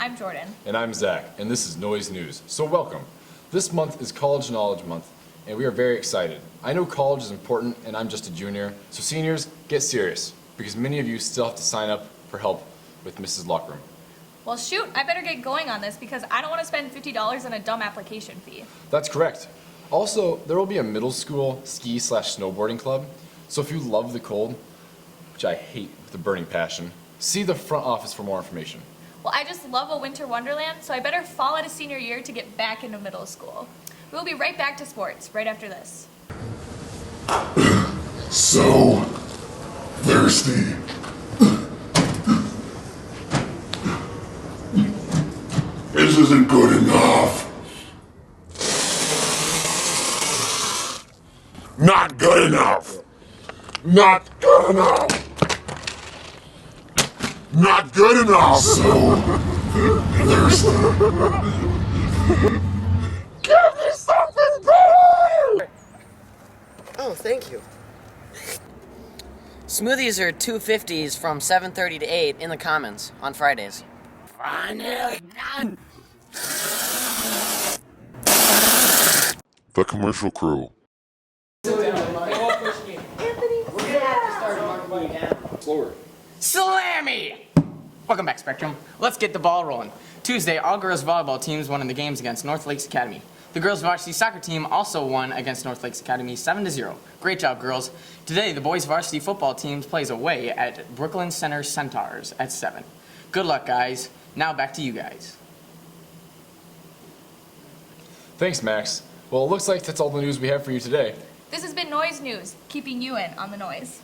I'm Jordan. And I'm Zach, and this is Noise News. So welcome. This month is College Knowledge Month, and we are very excited. I know college is important, and I'm just a junior, so seniors, get serious, because many of you still have to sign up for help with Mrs. Lockroom. Well, shoot, I better get going on this because I don't want to spend $50 on a dumb application fee. That's correct. Also, there will be a middle school ski/snowboarding club, so if you love the cold, which I hate with a burning passion, see the front office for more information. Well, I just love a winter wonderland, so I better fall out of senior year to get back into middle school. We'll be right back to sports right after this. So thirsty. This isn't good enough. Not good enough. Not good enough. Not good enough. So thirsty. Give me something better. Oh, thank you. Smoothies are $2.50s from 7:30 to 8 in the Commons on Fridays. Finally done. The commercial crew. Slammy! Welcome back, Spectrum. Let's get the ball rolling. Tuesday, all girls volleyball teams won in the games against North Lakes Academy. The girls varsity soccer team also won against North Lakes Academy 7-0. Great job, girls. Today, the boys varsity football team plays away at Brooklyn Center Centaurs at 7. Good luck, guys. Now back to you guys. Thanks, Max. Well, it looks like that's all the news we have for you today. This has been Noise News, keeping you in on the noise.